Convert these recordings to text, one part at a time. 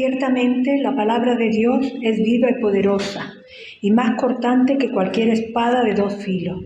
Ciertamente la palabra de Dios es viva y poderosa, y más cortante que cualquier espada de 2 filos.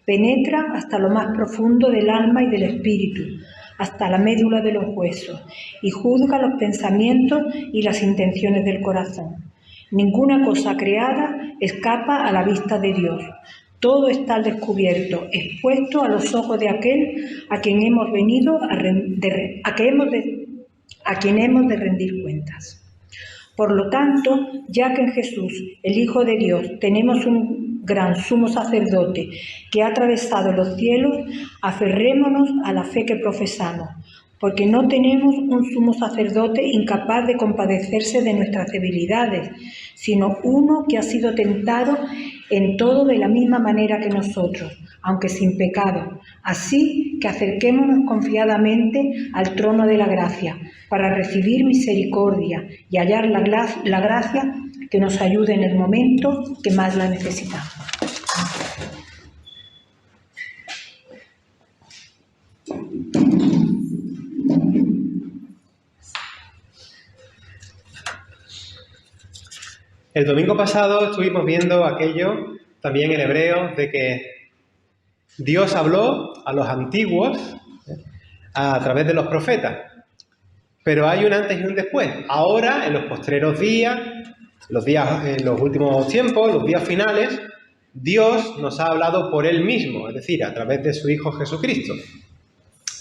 Penetra hasta lo más profundo del alma y del espíritu, hasta la médula de los huesos, y juzga los pensamientos y las intenciones del corazón. Ninguna cosa creada escapa a la vista de Dios. Todo está al descubierto, expuesto a los ojos de aquel a quien hemos venido a quien hemos de rendir cuentas. Por lo tanto, ya que en Jesús, el Hijo de Dios, tenemos un gran sumo sacerdote que ha atravesado los cielos, aferrémonos a la fe que profesamos, porque no tenemos un sumo sacerdote incapaz de compadecerse de nuestras debilidades, sino uno que ha sido tentado en todo de la misma manera que nosotros, aunque sin pecado. Así que acerquémonos confiadamente al trono de la gracia, para recibir misericordia y hallar la gracia que nos ayude en el momento que más la necesitamos. El domingo pasado estuvimos viendo aquello, también en Hebreos, de que Dios habló a los antiguos a través de los profetas. Pero hay un antes y un después. Ahora, en los postreros días, en los últimos tiempos, los días finales, Dios nos ha hablado por Él mismo, es decir, a través de su Hijo Jesucristo.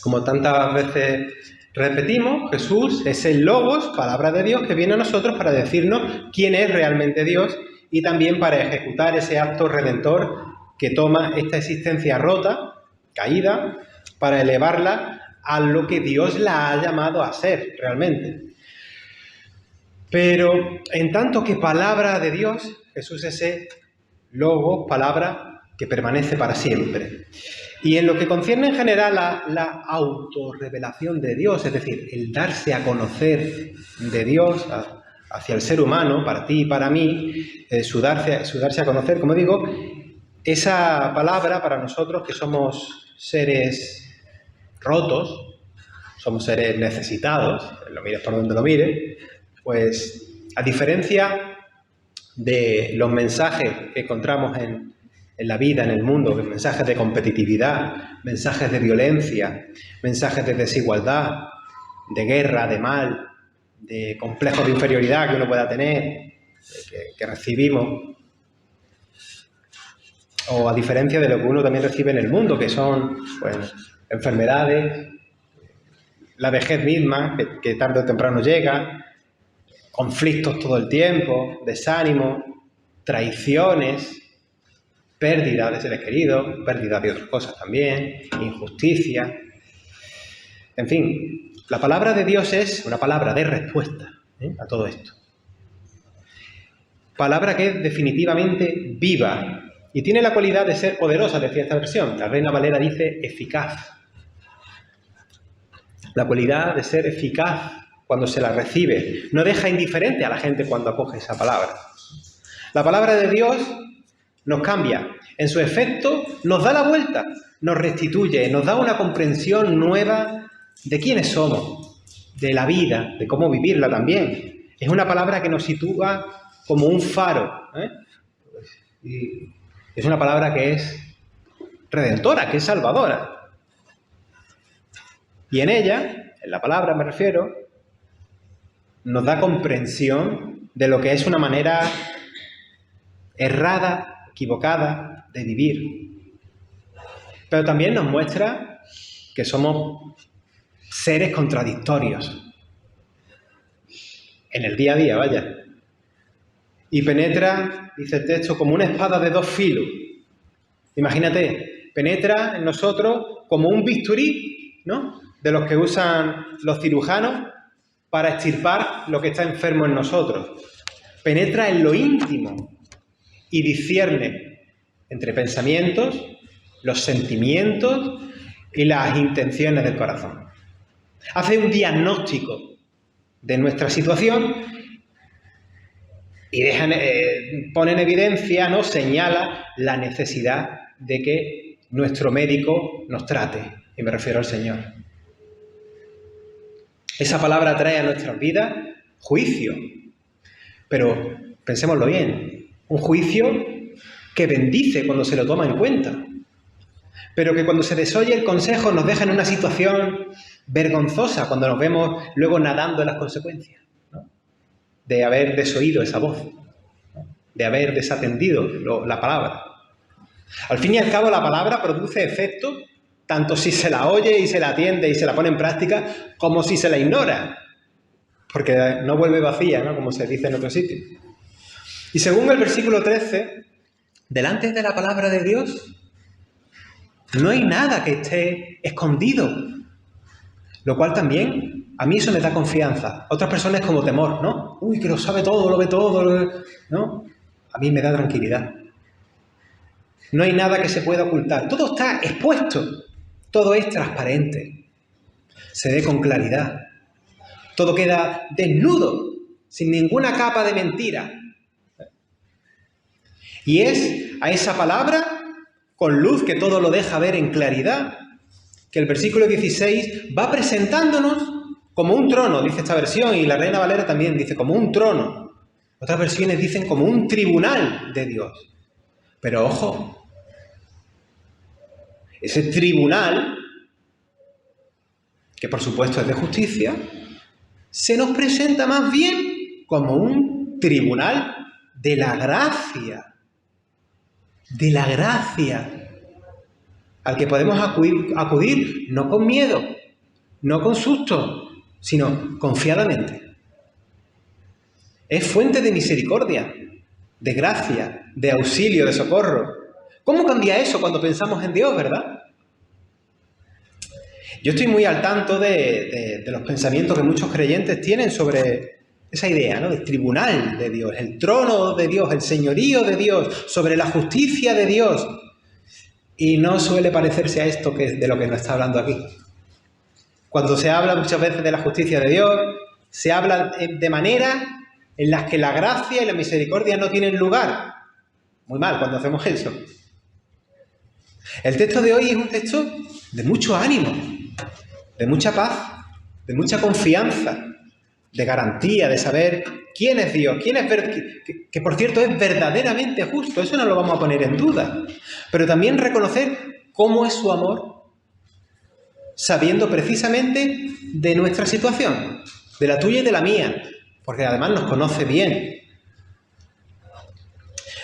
Como tantas veces repetimos, Jesús es el Logos, palabra de Dios, que viene a nosotros para decirnos quién es realmente Dios y también para ejecutar ese acto redentor que toma esta existencia rota, caída, para elevarla a lo que Dios la ha llamado a ser realmente. Pero en tanto que palabra de Dios, Jesús es ese Logos, palabra que permanece para siempre. Y en lo que concierne en general a la autorrevelación de Dios, es decir, el darse a conocer de Dios hacia el ser humano, para ti y para mí, su darse a conocer, como digo, esa palabra para nosotros que somos seres rotos, somos seres necesitados, lo mires por donde lo mires, pues a diferencia de los mensajes que encontramos en la vida, en el mundo, mensajes de competitividad, mensajes de violencia, mensajes de desigualdad, de guerra, de mal, de complejos de inferioridad que uno pueda tener, que recibimos, o a diferencia de lo que uno también recibe en el mundo, que son pues, enfermedades, la vejez misma, que tarde o temprano llega, conflictos todo el tiempo, desánimo, traiciones, pérdida de seres queridos, pérdida de otras cosas también, injusticia. En fin, la palabra de Dios es una palabra de respuesta a todo esto. Palabra que es definitivamente viva y tiene la cualidad de ser poderosa, decía esta versión. La Reina Valera dice eficaz. La cualidad de ser eficaz cuando se la recibe. No deja indiferente a la gente cuando acoge esa palabra. La palabra de Dios nos cambia. En su efecto, nos da la vuelta, nos restituye, nos da una comprensión nueva de quiénes somos, de la vida, de cómo vivirla también. Es una palabra que nos sitúa como un faro. Y es una palabra que es redentora, que es salvadora. Y en ella, en la palabra me refiero, nos da comprensión de lo que es una manera errada, equivocada de vivir. Pero también nos muestra que somos seres contradictorios. En el día a día, vaya. Y penetra, dice el texto, como una espada de 2 filos. Imagínate, penetra en nosotros como un bisturí, ¿no?, de los que usan los cirujanos para extirpar lo que está enfermo en nosotros. Penetra en lo íntimo y discierne entre pensamientos, los sentimientos y las intenciones del corazón. Hace un diagnóstico de nuestra situación y pone en evidencia, ¿no?, señala la necesidad de que nuestro médico nos trate, y me refiero al Señor. Esa palabra trae a nuestras vidas juicio. Pero pensémoslo bien, un juicio que bendice cuando se lo toma en cuenta, pero que cuando se desoye el consejo nos deja en una situación vergonzosa cuando nos vemos luego nadando en las consecuencias, ¿no? De haber desoído esa voz, ¿no? De haber desatendido la palabra. Al fin y al cabo, la palabra produce efecto tanto si se la oye y se la atiende y se la pone en práctica, como si se la ignora, porque no vuelve vacía, ¿no? Como se dice en otro sitio. Y según el versículo 13, delante de la palabra de Dios no hay nada que esté escondido, lo cual también a mí eso me da confianza. A otras personas es como temor, ¿no? Uy, que lo sabe todo, lo ve todo, ¿no? A mí me da tranquilidad. No hay nada que se pueda ocultar. Todo está expuesto. Todo es transparente. Se ve con claridad. Todo queda desnudo, sin ninguna capa de mentira. Y es a esa palabra, con luz que todo lo deja ver en claridad, que el versículo 16 va presentándonos como un trono, dice esta versión, y la Reina Valera también dice como un trono. Otras versiones dicen como un tribunal de Dios. Pero ojo, ese tribunal, que por supuesto es de justicia, se nos presenta más bien como un tribunal de la gracia. De la gracia. Al que podemos acudir no con miedo, no con susto, sino confiadamente. Es fuente de misericordia, de gracia, de auxilio, de socorro. ¿Cómo cambia eso cuando pensamos en Dios, verdad? Yo estoy muy al tanto de los pensamientos que muchos creyentes tienen sobre esa idea, ¿no? Del tribunal de Dios, el trono de Dios, el señorío de Dios, sobre la justicia de Dios. Y no suele parecerse a esto de lo que nos está hablando aquí. Cuando se habla muchas veces de la justicia de Dios, se habla de maneras en las que la gracia y la misericordia no tienen lugar. Muy mal cuando hacemos eso. El texto de hoy es un texto de mucho ánimo, de mucha paz, de mucha confianza, de garantía, de saber quién es Dios, que por cierto es verdaderamente justo, eso no lo vamos a poner en duda, pero también reconocer cómo es su amor, sabiendo precisamente de nuestra situación, de la tuya y de la mía, porque además nos conoce bien.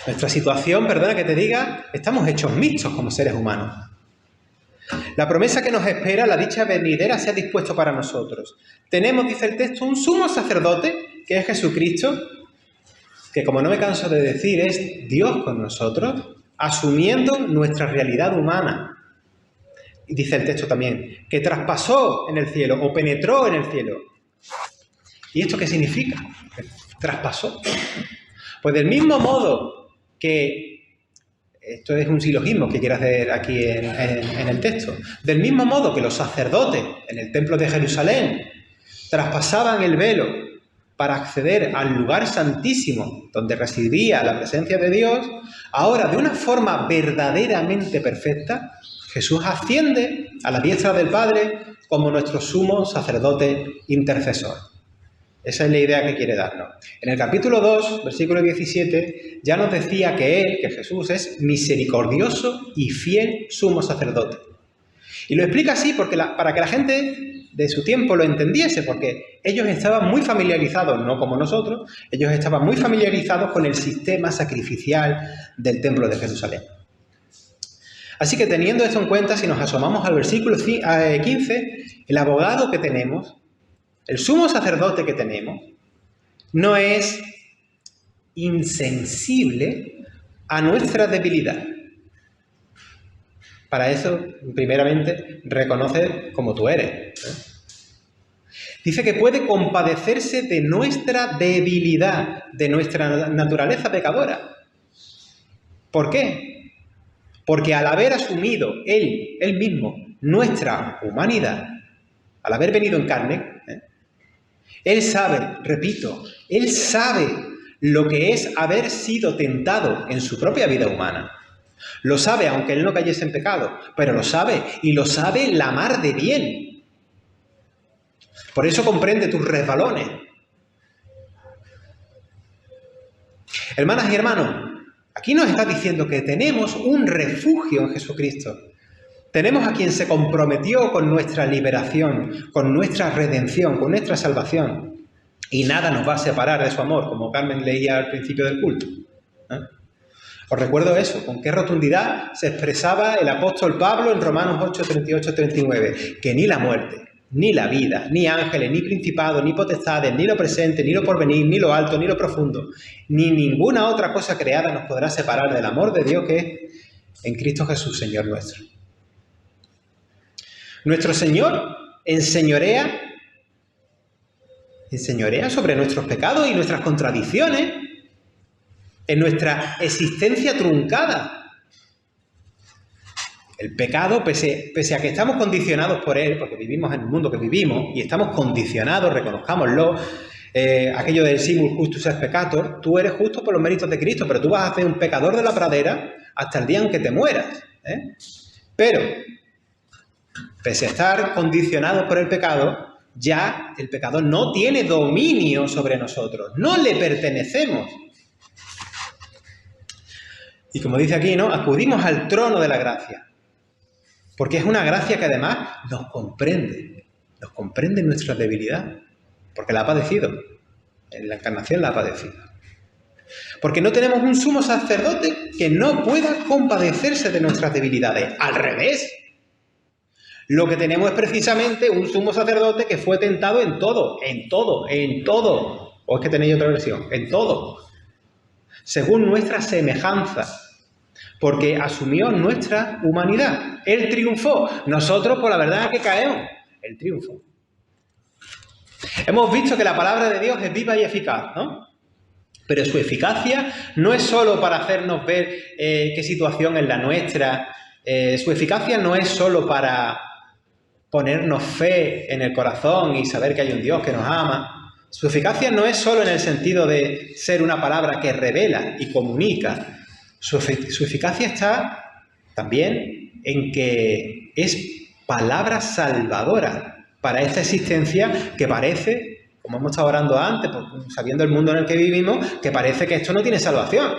Nuestra situación, perdona que te diga, estamos hechos mixtos como seres humanos. La promesa que nos espera, la dicha venidera, se ha dispuesto para nosotros. Tenemos, dice el texto, un sumo sacerdote, que es Jesucristo, que como no me canso de decir, es Dios con nosotros, asumiendo nuestra realidad humana. Y dice el texto también, que traspasó en el cielo, o penetró en el cielo. ¿Y esto qué significa? Traspasó. Pues del mismo modo que, esto es un silogismo que quiero hacer aquí en el texto, del mismo modo que los sacerdotes en el templo de Jerusalén traspasaban el velo para acceder al lugar santísimo donde residía la presencia de Dios, ahora de una forma verdaderamente perfecta, Jesús asciende a la diestra del Padre como nuestro sumo sacerdote intercesor. Esa es la idea que quiere darnos. En el capítulo 2, versículo 17, ya nos decía que Jesús, es misericordioso y fiel sumo sacerdote. Y lo explica así para que la gente de su tiempo lo entendiese, porque ellos estaban muy familiarizados, no como nosotros, ellos estaban muy familiarizados con el sistema sacrificial del templo de Jerusalén. Así que teniendo esto en cuenta, si nos asomamos al versículo 15, el abogado que tenemos, el sumo sacerdote que tenemos, no es insensible a nuestra debilidad. Para eso, primeramente, reconoce como tú eres. Dice que puede compadecerse de nuestra debilidad, de nuestra naturaleza pecadora. ¿Por qué? Porque al haber asumido él mismo nuestra humanidad, al haber venido en carne, él sabe, repito, él sabe lo que es haber sido tentado en su propia vida humana. Lo sabe, aunque él no cayese en pecado, pero lo sabe, y lo sabe la mar de bien. Por eso comprende tus resbalones. Hermanas y hermanos, aquí nos está diciendo que tenemos un refugio en Jesucristo. Tenemos a quien se comprometió con nuestra liberación, con nuestra redención, con nuestra salvación. Y nada nos va a separar de su amor, como Carmen leía al principio del culto. Os recuerdo eso, con qué rotundidad se expresaba el apóstol Pablo en Romanos 8, 38, 39, que ni la muerte, ni la vida, ni ángeles, ni principados, ni potestades, ni lo presente, ni lo porvenir, ni lo alto, ni lo profundo, ni ninguna otra cosa creada nos podrá separar del amor de Dios que es en Cristo Jesús, Señor nuestro. Nuestro Señor enseñorea sobre nuestros pecados y nuestras contradicciones, en nuestra existencia truncada. El pecado, pese a que estamos condicionados por él, porque vivimos en el mundo que vivimos y estamos condicionados, reconozcámoslo, aquello del simul justus est peccator, tú eres justo por los méritos de Cristo, pero tú vas a ser un pecador de la pradera hasta el día en que te mueras. Pero, pese a estar condicionados por el pecado, ya el pecado no tiene dominio sobre nosotros, no le pertenecemos. Y como dice aquí, ¿no? Acudimos al trono de la gracia, porque es una gracia que además nos comprende nuestra debilidad, porque la ha padecido, en la encarnación la ha padecido. Porque no tenemos un sumo sacerdote que no pueda compadecerse de nuestras debilidades, al revés. Lo que tenemos es precisamente un sumo sacerdote que fue tentado en todo. ¿O es que tenéis otra versión? En todo. Según nuestra semejanza. Porque asumió nuestra humanidad. Él triunfó. Nosotros, por la verdad que caemos, Él triunfó. Hemos visto que la palabra de Dios es viva y eficaz, ¿no? Pero su eficacia no es solo para hacernos ver qué situación es la nuestra. Su eficacia no es solo para ponernos fe en el corazón y saber que hay un Dios que nos ama. Su eficacia no es solo en el sentido de ser una palabra que revela y comunica. Su eficacia está también en que es palabra salvadora para esta existencia que parece, como hemos estado orando antes, sabiendo el mundo en el que vivimos, que parece que esto no tiene salvación.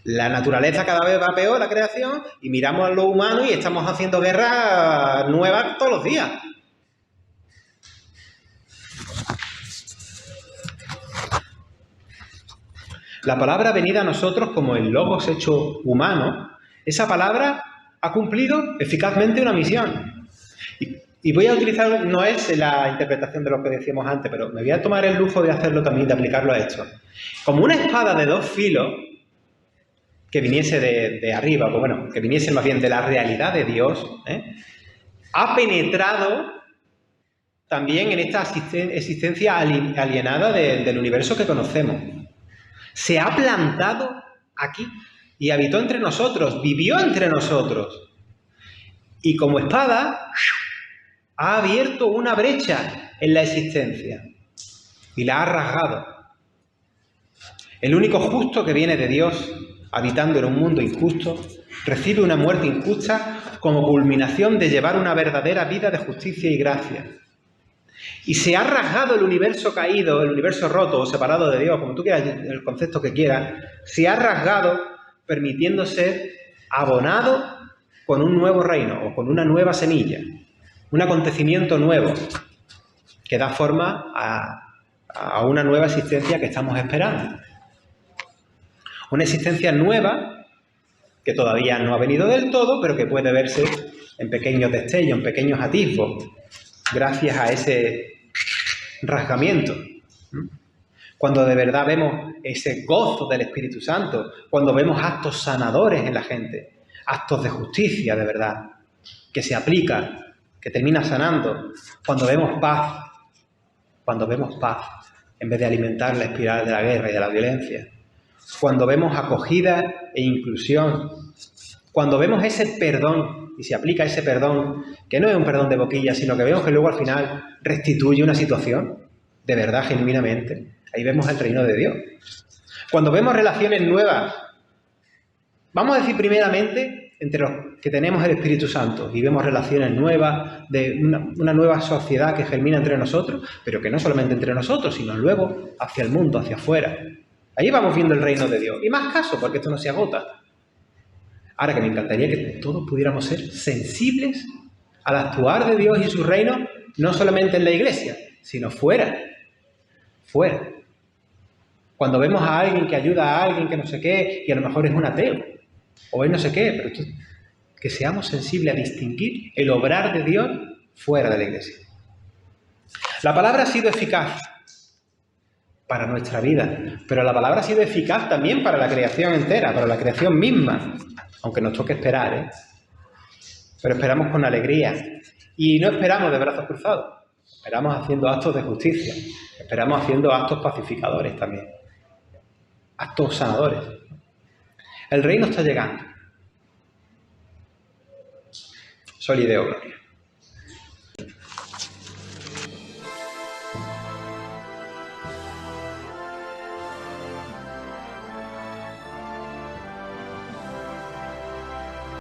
La naturaleza cada vez va peor, la creación, y miramos a lo humano y estamos haciendo guerras nuevas todos los días. La palabra venida a nosotros como el Logos hecho humano, esa palabra ha cumplido eficazmente una misión. Y voy a utilizar, no es la interpretación de lo que decíamos antes, pero me voy a tomar el lujo de hacerlo también, de aplicarlo a esto. Como una espada de dos filos, que viniese de arriba, o bueno, que viniese más bien de la realidad de Dios, ha penetrado también en esta existencia alienada del universo que conocemos. Se ha plantado aquí y habitó entre nosotros, vivió entre nosotros. Y como espada ha abierto una brecha en la existencia y la ha rasgado. El único justo que viene de Dios, habitando en un mundo injusto, recibe una muerte injusta como culminación de llevar una verdadera vida de justicia y gracia. Y se ha rasgado el universo caído, el universo roto o separado de Dios, como tú quieras, el concepto que quieras, se ha rasgado permitiendo ser abonado con un nuevo reino o con una nueva semilla, un acontecimiento nuevo que da forma a una nueva existencia que estamos esperando. Una existencia nueva que todavía no ha venido del todo, pero que puede verse en pequeños destellos, en pequeños atisbos, gracias a ese rasgamiento. Cuando de verdad vemos ese gozo del Espíritu Santo, cuando vemos actos sanadores en la gente, actos de justicia de verdad, que se aplican, que termina sanando, cuando vemos paz en vez de alimentar la espiral de la guerra y de la violencia, cuando vemos acogida e inclusión, cuando vemos ese perdón y se aplica ese perdón, que no es un perdón de boquilla, sino que vemos que luego al final restituye una situación, de verdad, genuinamente, ahí vemos el reino de Dios. Cuando vemos relaciones nuevas, vamos a decir primeramente, entre los que tenemos el Espíritu Santo, y vemos relaciones nuevas, de una nueva sociedad que germina entre nosotros, pero que no solamente entre nosotros, sino luego hacia el mundo, hacia afuera. Ahí vamos viendo el reino de Dios. Y más caso, porque esto no se agota. Ahora que me encantaría que todos pudiéramos ser sensibles al actuar de Dios y su reino, no solamente en la iglesia, sino fuera. Fuera. Cuando vemos a alguien que ayuda a alguien que no sé qué, y a lo mejor es un ateo, o es no sé qué, pero que seamos sensibles a distinguir el obrar de Dios fuera de la iglesia. La palabra ha sido eficaz para nuestra vida, pero la palabra ha sido eficaz también para la creación entera, para la creación misma, aunque nos toque esperar, ¿eh? Pero esperamos con alegría. Y no esperamos de brazos cruzados, esperamos haciendo actos de justicia, esperamos haciendo actos pacificadores también, actos sanadores. El reino está llegando. Soli Deo Gloria.